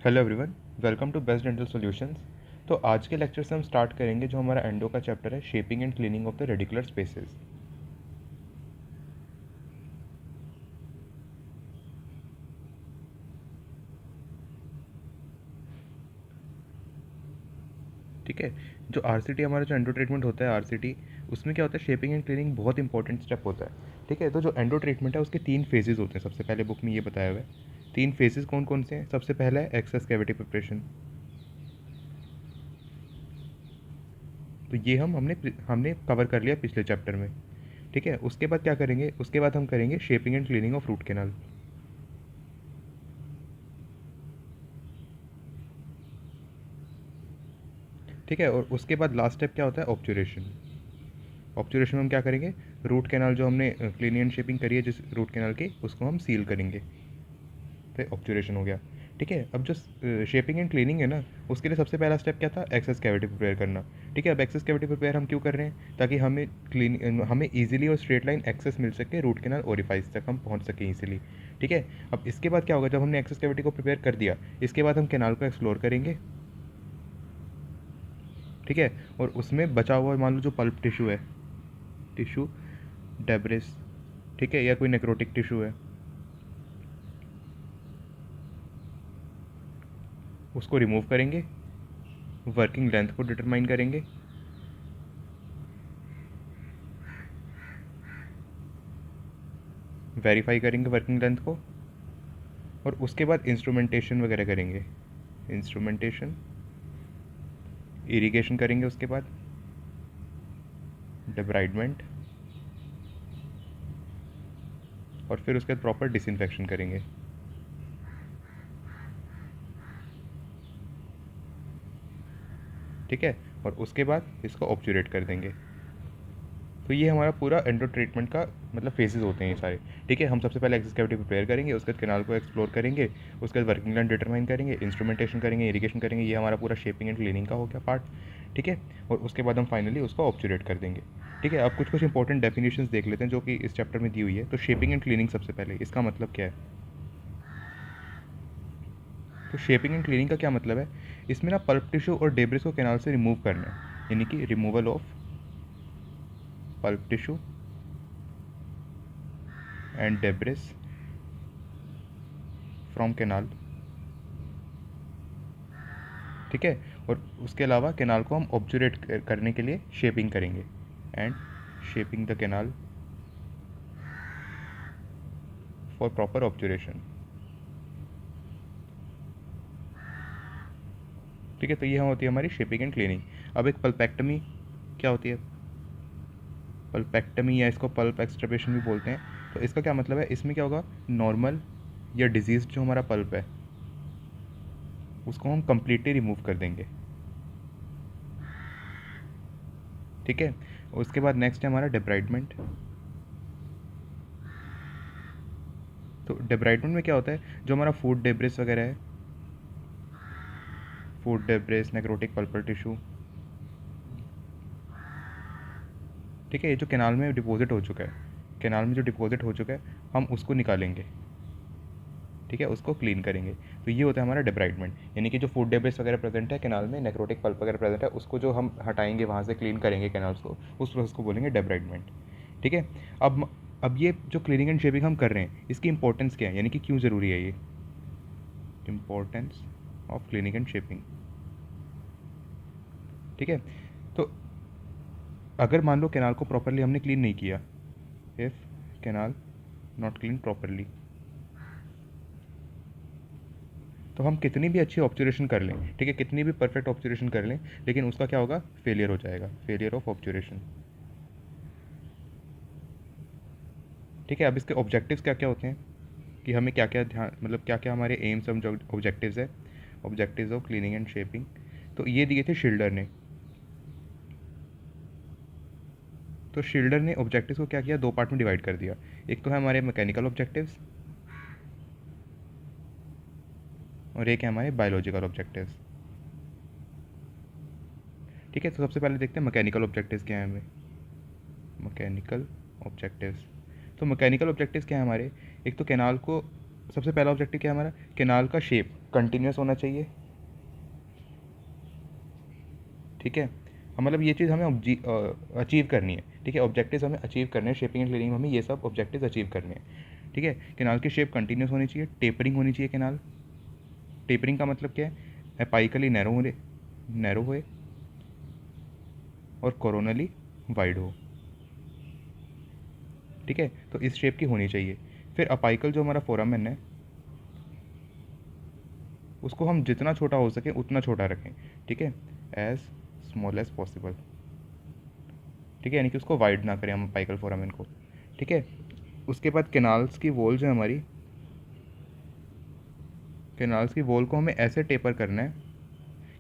Hello everyone, welcome to best dental solutions. तो आज के लेक्चर से हम स्टार्ट करेंगे जो हमारा एंडो का चैप्टर है, shaping and cleaning of the radicular spaces. ठीक है। जो आरसीटी हमारा जो एंडो ट्रीटमेंट होता है आरसीटी, उसमें क्या होता है, शेपिंग एंड क्लीनिंग बहुत इंपॉर्टेंट स्टेप होता है। ठीक है। तो जो एंडो ट्रीटमेंट है उसके 3 फेजेस होते हैं, सबसे पहले बुक में ये बताया हुआ है। 3 फेजेस कौन कौन से हैं? सबसे पहला है एक्सेस कैविटी प्रिपरेशन। तो ये हमने हमने कवर कर लिया पिछले चैप्टर में। ठीक है। उसके बाद क्या करेंगे? उसके बाद हम करेंगे shaping and cleaning of root canal. ठीक है। और उसके बाद लास्ट स्टेप क्या होता है? ऑब्चुरेशन। ऑब्चुरेशन में हम क्या करेंगे? रूट कैनाल जो हमने क्लीनिंग एंड शेपिंग करी है जिस रूट कैनाल की, उसको हम सील करेंगे। तो ऑब्चुरेशन हो गया। ठीक है। अब जो शेपिंग एंड क्लीनिंग है ना, उसके लिए सबसे पहला स्टेप क्या था? एक्सेस कैविटी प्रिपेयर करना। ठीक है। अब एक्सेस कैविटी प्रिपेयर हम क्यों कर रहे हैं? ताकि हमें ईजिली और स्ट्रेट लाइन एक्सेस मिल सके, रूट कैनाल ओरिफाइस तक हम पहुंच सकें ईजिली। ठीक है। अब इसके बाद क्या होगा? जब हमने एक्सेस कैविटी को प्रिपेयर कर दिया, इसके बाद हम कैनाल को एक्सप्लोर करेंगे। ठीक है। और उसमें बचा हुआ मान लो जो पल्प टिश्यू है, टिश्यू डेब्रिस, ठीक है, या कोई नेक्रोटिक टिश्यू है, उसको रिमूव करेंगे। वर्किंग लेंथ को डिटरमाइन करेंगे। वेरीफाई करेंगे वर्किंग लेंथ को। और उसके बाद इंस्ट्रूमेंटेशन वगैरह करेंगे। इंस्ट्रूमेंटेशन, इरिगेशन करेंगे उसके बाद, डिब्राइडमेंट, और फिर उसके बाद प्रॉपर डिसइंफेक्शन करेंगे। ठीक है। और उसके बाद इसको ऑब्चुरेट कर देंगे। तो ये हमारा पूरा एंडो ट्रीटमेंट का मतलब फेजेस होते हैं ये सारे। ठीक है। हम सबसे पहले एक्सेस कैविटी प्रिपेयर करेंगे, उसके बाद कैनाल को एक्सप्लोर करेंगे, उसके बाद वर्किंग लेंथ डिटरमाइन करेंगे, इंस्ट्रूमेंटेशन करेंगे, इरिगेशन करेंगे। ये हमारा पूरा शेपिंग एंड क्लीनिंग का हो गया पार्ट। ठीक है। और उसके बाद हम फाइनली उसको ऑब्चुरेट कर देंगे। ठीक है। अब कुछ कुछ इंपॉर्टेंट डेफिनेशंस देख लेते हैं जो कि इस चैप्टर में दी हुई है। तो शेपिंग एंड क्लीनिंग सबसे पहले, इसका मतलब क्या है? तो शेपिंग एंड क्लीनिंग का क्या मतलब है? इसमें ना पल्प टिश्यू और डेब्रिस को कैनाल से रिमूव करना है, यानी कि removal of pulp tissue and debris from canal. ठीक है। और उसके अलावा कैनाल को हम ऑब्चुरेट करने के लिए शेपिंग करेंगे, and shaping the canal for proper obturation. ठीक है। तो ये होती है हमारी शेपिंग एंड क्लीनिंग। अब एक पल्पेक्टमी क्या होती है? पल्पेक्टमी, या इसको पल्प एक्सट्रैक्शन भी बोलते हैं। तो इसका क्या मतलब है? इसमें क्या होगा? नॉर्मल या डिजीज जो हमारा पल्प है उसको हम कंप्लीटली रिमूव कर देंगे। ठीक है। उसके बाद नेक्स्ट है हमारा डिब्राइडमेंट। तो डिब्राइडमेंट में क्या होता है? जो हमारा फूड डेब्रिस वगैरह है, फूड डेब्रिस, नेक्रोटिक पल्पल टिश्यू, ठीक है, ये जो कैनाल में डिपॉजिट हो चुका है, कैनाल में जो डिपॉजिट हो चुका है, हम उसको निकालेंगे। ठीक है। उसको क्लीन करेंगे। तो ये होता है हमारा डिब्राइडमेंट, यानी कि जो फूड डेब्रिस वगैरह प्रेजेंट है कैनाल में, नेक्रोटिक पल्प वगैरह प्रेजेंट है, उसको जो हम हटाएंगे, वहाँ से क्लीन करेंगे कैनाल्स को, उस प्रोसेस को बोलेंगे डिब्राइडमेंट। ठीक है। अब ये जो क्लीनिंग एंड शेपिंग हम कर रहे हैं, इसकी इंपॉर्टेंस क्या है, यानी कि क्यों ज़रूरी है ये? Importance of cleaning and shaping. ठीक है। तो अगर मान लो कैनाल को प्रॉपरली हमने क्लीन नहीं किया, if canal not clean properly, तो हम कितनी भी अच्छी ऑब्जर्वेशन कर लें, ठीक है, कितनी भी परफेक्ट ऑब्जर्वेशन कर लें, लेकिन उसका क्या होगा? फेलियर हो जाएगा, फेलियर ऑफ ऑब्जर्वेशन। ठीक है। अब इसके ऑब्जेक्टिव्स क्या क्या होते हैं, कि हमें क्या क्या ध्यान, मतलब क्या क्या हमारे एम्स और ऑब्जेक्टिव्स है, objectives of cleaning and shaping. तो ये दिए थे शिल्डर ने। तो शिल्डर ने ऑब्जेक्टिव्स को क्या किया? 2 पार्ट में डिवाइड कर दिया। एक तो है हमारे मैकेनिकल ऑब्जेक्टिव्स, और एक है हमारे बायोलॉजिकल ऑब्जेक्टिव्स। ठीक है। तो सबसे पहले देखते हैं मैकेनिकल ऑब्जेक्टिव्स क्या है हमें। Mechanical objectives. तो मैकेनिकल ऑब्जेक्टिव्स क्या है हमारे? एक तो कैनाल को सबसे पहला ऑब्जेक्टिव क्या है हमारा, कैनाल का शेप कंटिन्यूस होना चाहिए, ठीक है। मतलब ये चीज़ हमें अचीव करनी है, ठीक है। ऑब्जेक्टिव्स हमें अचीव करने हैं, शेपिंग एंड क्लीनिंग में हमें ये सब ऑब्जेक्टिव्स अचीव करने हैं, ठीक है। कैनाल की शेप कंटिन्यूस होनी चाहिए, टेपरिंग होनी चाहिए कैनाल। टेपरिंग का मतलब क्या है, एपाइकली नैरो हुए और कोरोनली वाइड हो, ठीक है। तो इस शेप की होनी चाहिए। फिर अपाइकल जो हमारा फोरामेन है उसको हम जितना छोटा हो सके उतना छोटा रखें, ठीक है, एज स्मॉल एज पॉसिबल, ठीक है। यानी कि उसको वाइड ना करें हम अपाइकल फोरामेन को, ठीक है। उसके बाद कैनाल्स की वॉल जो है हमारी, कैनाल्स की वॉल को हमें ऐसे टेपर करना है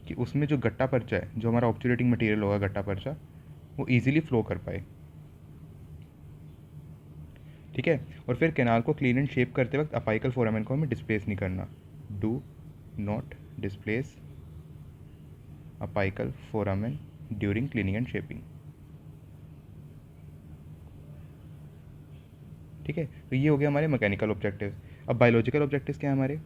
कि उसमें जो गट्टा पर्चा है, जो हमारा ऑब्चुलेटिंग मटेरियल होगा गट्टा पर्चा, वो ईजिली फ्लो कर पाए, ठीक है। और फिर कैनाल को क्लीन एंड शेप करते वक्त अपाइकल फोरामेन को हमें डिस्प्लेस नहीं करना, do not displace apical foramen during cleaning and shaping, ठीक है। तो ये हो गया हमारे मैकेनिकल ऑब्जेक्टिव्स। अब बायोलॉजिकल ऑब्जेक्टिव्स क्या है हमारे,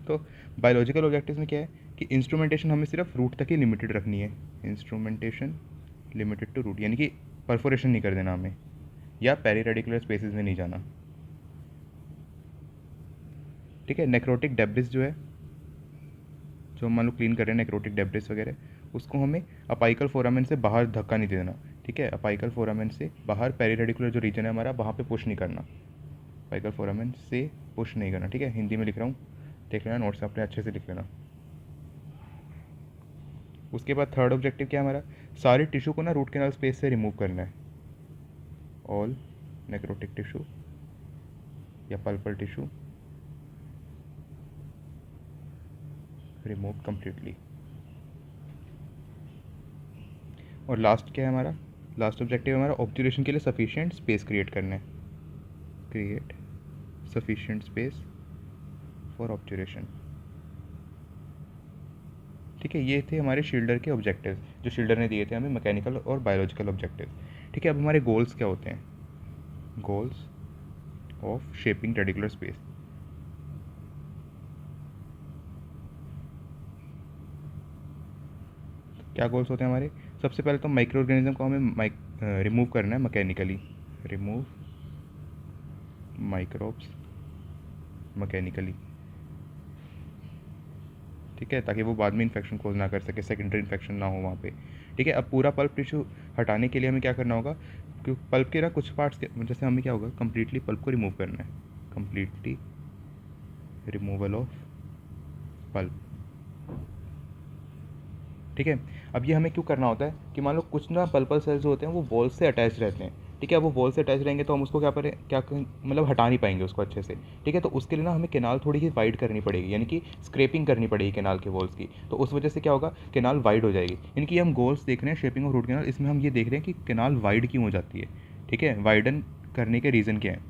तो बायोलॉजिकल ऑब्जेक्टिव्स में क्या है कि इंस्ट्रूमेंटेशन हमें सिर्फ रूट तक ही लिमिटेड रखनी है, इंस्ट्रूमेंटेशन लिमिटेड टू रूट, यानी कि परफोरेशन नहीं कर देना हमें, या पेरीरेडिकुलर स्पेसेस में नहीं जाना, ठीक है। नेक्रोटिक डेब्रिस जो है, जो हम मान लो क्लीन कर रहे हैं नेक्रोटिक डेब्रिस वगैरह, उसको हमें अपाइकल फोरामेन से बाहर धक्का नहीं देना, ठीक है। अपाइकल फोरामेन से बाहर पेरीरेडिकुलर जो रीजन है हमारा, वहाँ पे पुश नहीं करना, अपाइकल फोरामेन से पुश नहीं करना, ठीक है। हिंदी में लिख रहा हूँ, देख लेना नोट्स अपने अच्छे से लिख लेना। उसके बाद थर्ड ऑब्जेक्टिव क्या है हमारा, सारे टिश्यू को ना रूट कैनाल स्पेस से रिमूव करना है, ऑल नेक्रोटिक टिश्यू या पल्पल टिश्यू रिमूव कम्प्लीटली। और लास्ट क्या है हमारा, लास्ट ऑब्जेक्टिव हमारा ऑब्जर्वेशन के लिए सफिशिएंट स्पेस क्रिएट करना है, create sufficient space for observation, ठीक है। ये थे हमारे शील्डर के ऑब्जेक्टिव जो शील्डर ने दिए थे हमें, मैकेनिकल और बायोलॉजिकल ऑब्जेक्टिव, ठीक है। अब हमारे गोल्स क्या होते हैं, goals of shaping radicular space. क्या गोल्स होते हैं हमारे, सबसे पहले तो माइक्रो ऑर्गेनिज्म को हमें रिमूव करना है मैकेनिकली, रिमूव माइक्रोब्स मैकेनिकली, ठीक है, ताकि वो बाद में इन्फेक्शन कोज ना कर सके, सेकेंडरी इन्फेक्शन ना हो वहाँ पे, ठीक है। अब पूरा पल्प टिश्यू हटाने के लिए हमें क्या करना होगा, क्योंकि पल्प के ना कुछ पार्ट्स जैसे हमें क्या होगा, कम्प्लीटली पल्प को रिमूव करना है, कम्प्लीटली रिमूवल ऑफ पल्प, ठीक है। अब ये हमें क्यों करना होता है कि मान लो कुछ ना पल्पल सेल्स जो होते हैं वो वॉल से अटैच रहते हैं, ठीक है। वो वॉल से अटैच रहेंगे तो हम उसको मतलब हटा नहीं पाएंगे उसको अच्छे से, ठीक है। तो उसके लिए ना हमें केनाल थोड़ी ही वाइड करनी पड़ेगी, यानी कि स्क्रैपिंग करनी पड़ेगी केनाल के वॉल्स की, तो उस वजह से क्या होगा, केनाल वाइड हो जाएगी। यानी कि हम गोल्स देख रहे हैं शेपिंग ऑफ रूट केनाल, इसमें हम ये देख रहे हैं कि केनाल वाइड क्यों हो जाती है, ठीक है, वाइडन करने के रीज़न क्या है,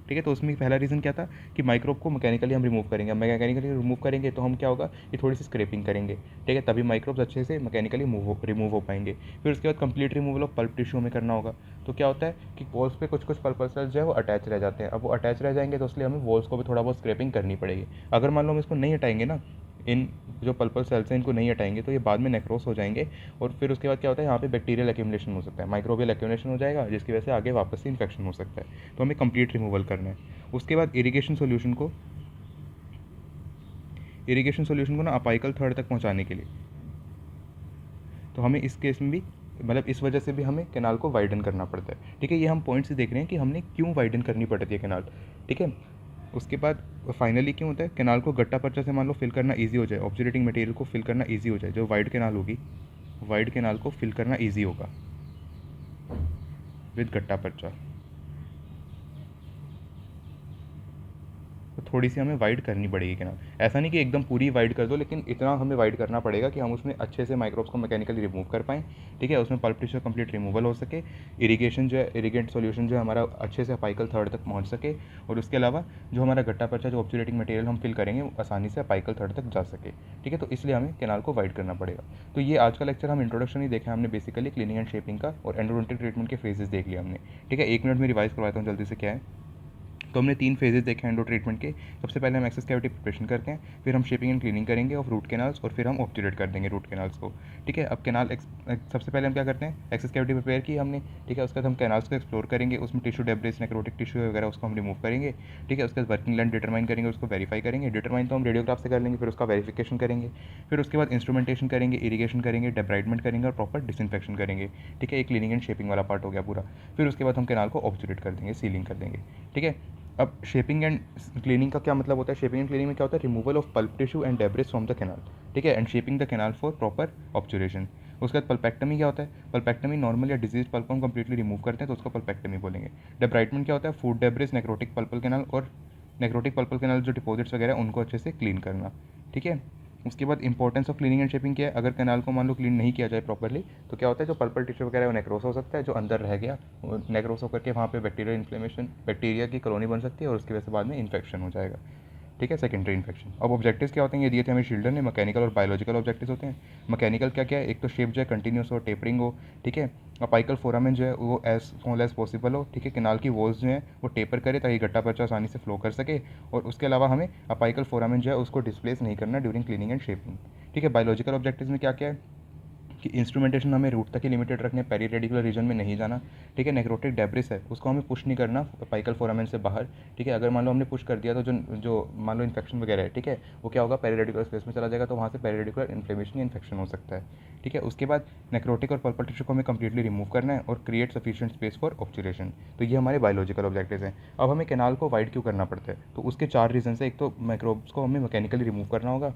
ठीक है। तो उसमें पहला रीज़न क्या था कि माइक्रोब को मैकेनिकली हम रिमूव करेंगे, अब मैकेनिकली रिमूव करेंगे तो हम क्या होगा कि थोड़ी सी स्क्रैपिंग करेंगे, ठीक है, तभी माइक्रोब्स अच्छे से मैकेनिकली रिमूव हो पाएंगे। फिर उसके बाद complete removal of pulp tissue में करना होगा, तो क्या होता है कि वॉल्स पे कुछ कुछ पल्पल सेल्स जो है वो अटैच रह जाते हैं, अब वो अटैच रह जाएंगे तो इसलिए हमें वॉल्स को भी थोड़ा बहुत स्क्रैपिंग करनी पड़ेगी। अगर मान लो हम इसको नहीं हटाएंगे ना, इन जो पल्पल सेल्स हैं इनको नहीं हटाएंगे तो ये बाद में नेक्रोस हो जाएंगे, और फिर उसके बाद क्या होता है यहाँ पे बैक्टीरियल एक्यूमुलेशन हो सकता है, माइक्रोबियल एक्यूमुलेशन हो जाएगा, जिसकी वजह से आगे वापस से इन्फेक्शन हो सकता है, तो हमें कंप्लीट रिमूवल करना है। उसके बाद इरिगेशन सोल्यूशन को ना अपाइकल थर्ड तक पहुँचाने के लिए, तो हमें इस केस में भी मतलब इस वजह से भी हमें कैनाल को वाइडन करना पड़ता है, ठीक है। ये हम पॉइंट से देख रहे हैं कि हमने क्यों वाइडन करनी पड़ती है कैनाल, ठीक है। उसके बाद फाइनली क्यों होता है, कैनाल को गट्टा पर्चा से मान लो फिल करना ईजी हो जाए, ऑब्जर्वेटिंग मटेरियल को फिल करना ईजी हो जाए, जो वाइड कैनाल होगी, वाइड कैनाल को फिल करना ईजी होगा विद गट्टा पर्चा। तो थोड़ी सी हमें वाइड करनी पड़ेगी कैनाल। ऐसा नहीं कि एकदम पूरी वाइड कर दो, लेकिन इतना हमें वाइड करना पड़ेगा कि हम उसमें अच्छे से माइक्रोब्स को मैकेनिकली रिमूव कर पाएँ, ठीक है, उसमें पल्प टिश्यू कंप्लीट रिमूवल हो सके, इरीगेशन जो है, इरीगेंट सॉल्यूशन जो है हमारा अच्छे से अपाइकल थर्ड तक पहुँच सके, और उसके अलावा जो हमारा गट्टा पर्चा जो ऑब्चुरेटिंग मटेरियल हम फिल करेंगे वो आसानी से अपाइकल थर्ड तक जा सके, ठीक है। तो इसलिए हमें कैनाल को वाइड करना पड़ेगा। तो ये आज का लेक्चर हम इंट्रोडक्शन ही देखा हमने, बेसिकली क्लीनिंग एंड शेपिंग का, और एंडोडोंटिक ट्रीटमेंट के फेजेस देख लिया हमने, ठीक है। 1 मिनट में रिवाइज करवाता हूँ जल्दी से क्या है। तो हमने 3 फेजेस देखे हैं एंडो ट्रीटमेंट के। सबसे पहले हम एक्सेस कैविटी प्रिपरेशन करते हैं, फिर हम शेपिंग एंड क्लीनिंग करेंगे ऑफ रूट कैनाल्स, और फिर हम ऑब्चुरेट कर देंगे रूट कैनाल्स को, ठीक है। अब सबसे पहले हम क्या करते हैं, एक्सेस कैविटी प्रिपेयर की हमने, ठीक है। उसके बाद हम कैनाल्स को एक्सप्लोर करेंगे, उसमें टिश्यू डेब्रिस, नेक्रोटिक टिश्यू वगैरह उसको हम रिमूव करेंगे, ठीक है। उसके बाद वर्किंग लेंथ डिटरमाइन करेंगे, उसको वेरीफाई करेंगे। डिटरमाइन तो हम रेडियोग्राफ से कर लेंगे, फिर उसका वेरिफिकेशन करेंगे, फिर उसके बाद इंस्ट्रूमेंटेशन करेंगे, इरीगेशन करेंगे, डेब्राइडमेंट करेंगे और प्रॉपर डिसइंफेक्शन करेंगे, ठीक है। ये क्लीनिंग एंड शेपिंग वाला पार्ट हो गया पूरा। फिर उसके बाद हम कैनाल को ऑब्चुरेट कर देंगे, सीलिंग कर देंगे, ठीक है। अब शेपिंग एंड क्लीनिंग का क्या मतलब होता है? शेपिंग एंड क्लीनिंग में क्या होता है? Removal of pulp tissue and debris from the canal, ठीक है, and shaping the canal for proper obturation. उसके बाद पल्पेक्टमी क्या होता है? पल्पेक्टमी नॉर्मल या डिजीज पल्प को हम कंप्लीटली रिमूव करते हैं, तो उसको पल्पेक्टमी बोलेंगे। डेब्राइडमेंट क्या होता है? फूड डेब्रिस, नेक्रोटिक पल्पल कैनाल और नेक्रोटिक पल्पल कैनाल जो डिपॉजिट्स वगैरह उनको अच्छे से क्लीन करना, ठीक है। उसके बाद importance of cleaning and shaping क्या है? अगर कैनाल को मान लो क्लीन नहीं किया जाए प्रॉपरली, तो क्या होता है, जो पल्पल टिश्यू वगैरह है वो नेक्रोस हो सकता है, जो अंदर रह गया वो नेक्रोस होकर के वहाँ पे बैक्टीरियल इन्फ्लेमेशन, बैक्टीरिया की कॉलोनी बन सकती है, और उसकी वजह से बाद में इन्फेक्शन हो जाएगा, ठीक है, सेकेंडरी इन्फेक्शन। अब ऑब्जेक्टिव्स क्या होते हैं? ये दिए थे हमें शिल्डर ने, मैकेनिकल और बायोलॉजिकल ऑब्जेक्टिव्स होते हैं। मैकेनिकल क्या क्या है? एक तो शेप जो है कंटिन्यूस हो, टेपरिंग हो, ठीक है। अपाइकल फोरामेन जो है वो एज स्मॉल एज पॉसिबल हो, ठीक है। कैनाल की वॉल्स जो है वो टेपर करे ताकि गट्टा पर्चा आसानी से फ्लो कर सके, और उसके अलावा हमें अपाइकल फोरामेन जो है उसको डिस्प्लेस नहीं करना ड्यूरिंग क्लीनिंग एंड शेपिंग, ठीक है। बायोलॉजिकल ऑब्जेक्टिव्स में क्या क्या है कि इंस्ट्रूमेंटेशन हमें रूट तक ही लिमिटेड रखने, पेरी रेडिकुलर रीजन में नहीं जाना, ठीक है। नेक्रोटिक डेब्रिस है उसको हमें पुश नहीं करना पाइकल फोरामेन से बाहर, ठीक है। अगर मान लो हमने पुश कर दिया तो जो जो मान लो इन्फेक्शन वगैरह है, ठीक है, वो क्या होगा, पेरी रेडिकुलर स्पेस में चला जाएगा, तो वहाँ से पेरी रेडिकुलर इन्फ्लेमेशन या इन्फेक्शन हो सकता है, ठीक है। उसके बाद नेक्रोटिक और पल्पल टिश्यू को हमें कंप्लीटली रिमूव करना है और क्रिएट सफिशिएंट स्पेस फॉर ऑब्चुरेशन। तो ये हमारे बायोलॉजिकल ऑब्जेक्टिव्स हैं। अब हमें कैनाल को वाइड क्यों करना पड़ता है? तो उसके 4 रीजन है। एक तो माइक्रोब्स को हमें मैकेनिकली रिमूव करना होगा,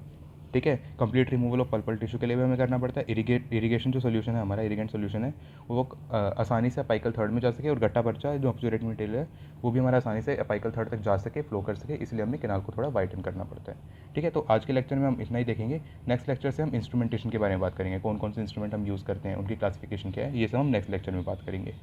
ठीक है। कंप्लीट रिमूवल ऑफ पल्पल टिश्यू के लिए भी हमें करना पड़ता है। इरीगेशन जो सोल्यूशन है हमारा, इरीगेंट सोल्यूशन है, वो आसानी से अपाइकल थर्ड में जा सके, और गट्टा पर्चा जो ऑब्चुरेट मटेरियल है वो भी हमारा आसानी से अपाइकल थर्ड तक जा सके, फ्लो कर सके, इसलिए हमें कैनाल को थोड़ा वाइडन करना पड़ता है, ठीक है। तो आज के लेक्चर में हम इतना ही देखेंगे। नेक्स्ट लेक्चर से हम इंस्ट्रूमेंटेशन के बारे में बात करेंगे, कौन कौन से इंस्ट्रूमेंट हम यूज़ करते हैं, उनकी क्लासिफिकेशन क्या है, ये सब हम नेक्स्ट लेक्चर में बात करेंगे।